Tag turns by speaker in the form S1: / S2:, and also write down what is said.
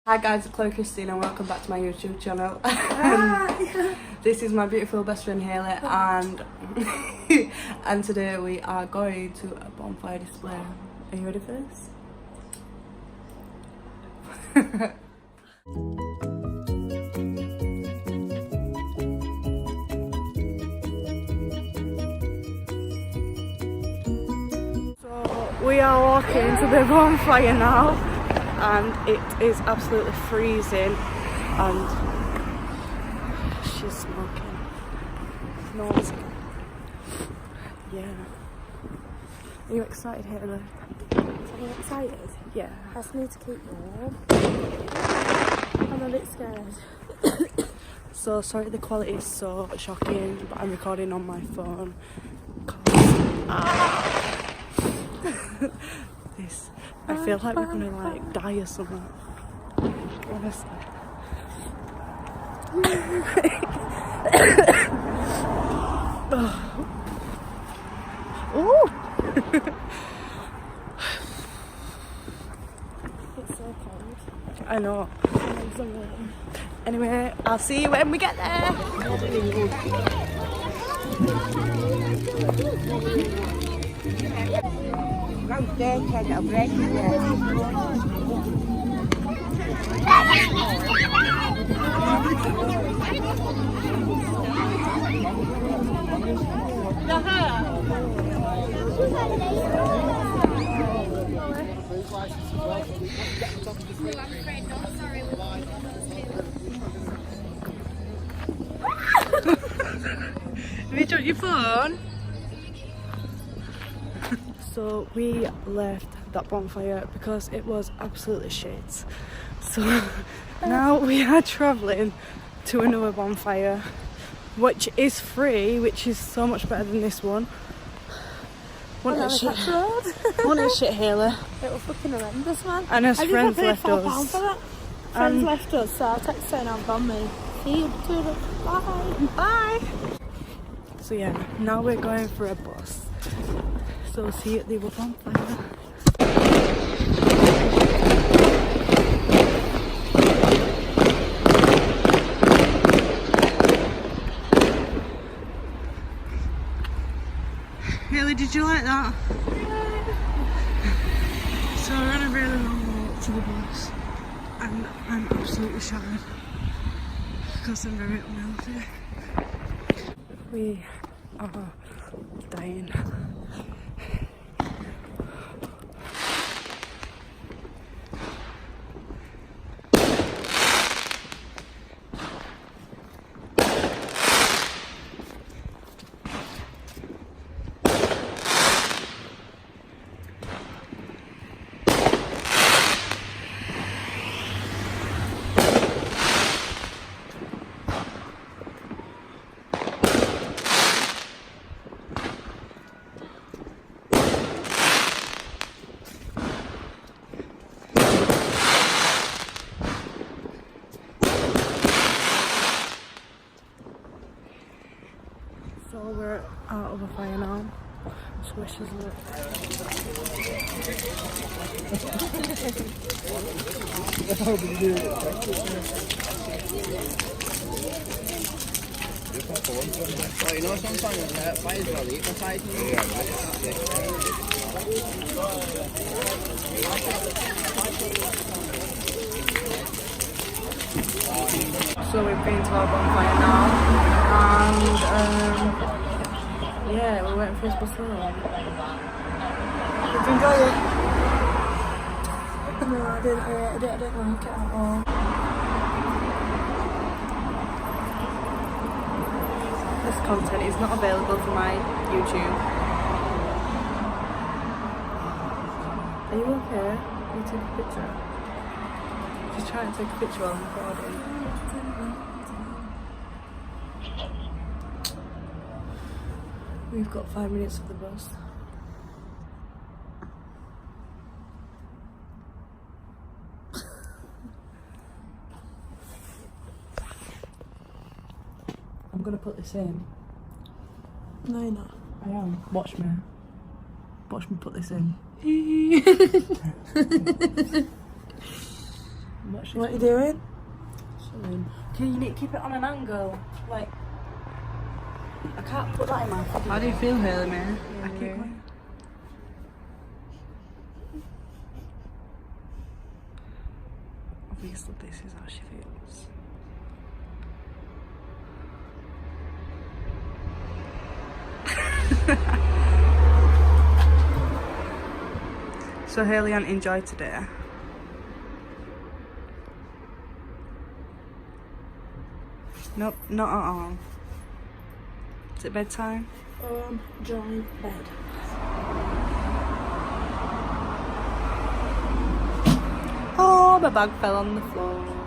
S1: Hi guys, it's Chloe Christine and welcome back to my YouTube channel. This is my beautiful best friend Hayley and today we are going to a bonfire display. Are you ready for this? So we are walking to the bonfire now. And it is absolutely freezing and she's smoking. No one's... Yeah. Are you excited, Hayley?
S2: Are you excited?
S1: Yeah.
S2: Ask me to keep warm. I'm a bit scared.
S1: So sorry the quality is so shocking, but I'm recording on my phone. This... I feel like we're gonna like die or something. Honestly. Oh.
S2: It's so cold.
S1: I know.
S2: My legs are warm.
S1: Anyway, I'll see you when we get there. Have you dropped your phone? So we left that bonfire because it was absolutely shit. So now we are travelling to another bonfire, which is free, which is so much better than this one. Wasn't it shit, Hayley?
S2: It was fucking horrendous, man.
S1: And his friends left us.
S2: For that. Friends left us, so I texted her and I've gone me. See you later. Bye.
S1: Bye. So yeah, now we're going for a bus. So see you at the other bonfire. Hayley, did you like that? Yeah. So we're on a really long walk to the bus and I'm absolutely shattered because I'm very unhealthy. We are dying. So we're out of a fire now. Swish is lit.
S3: You know, sometimes fires are leak aside.
S1: So we've been to our bonfire now, and yeah, we went for a bus home. Did you enjoy it?
S2: No, I didn't like it at all.
S1: This content is not available for my YouTube. Are you okay? Can you take a picture? Just try and take a picture while I'm recording. We've got 5 minutes of the bus. I'm gonna put this in.
S2: No, you're not.
S1: I am. Watch me. Watch me put this in.
S2: What are you doing?
S1: Okay, you need to keep it on an angle. Like, I can't put that in my pocket.
S3: How do you feel, Haley, man?
S1: I keep going. Obviously, this is how she feels. So Haley and enjoy today. Nope, not at all. Is it bedtime?
S2: Join bed.
S1: Oh, my bag fell on the floor.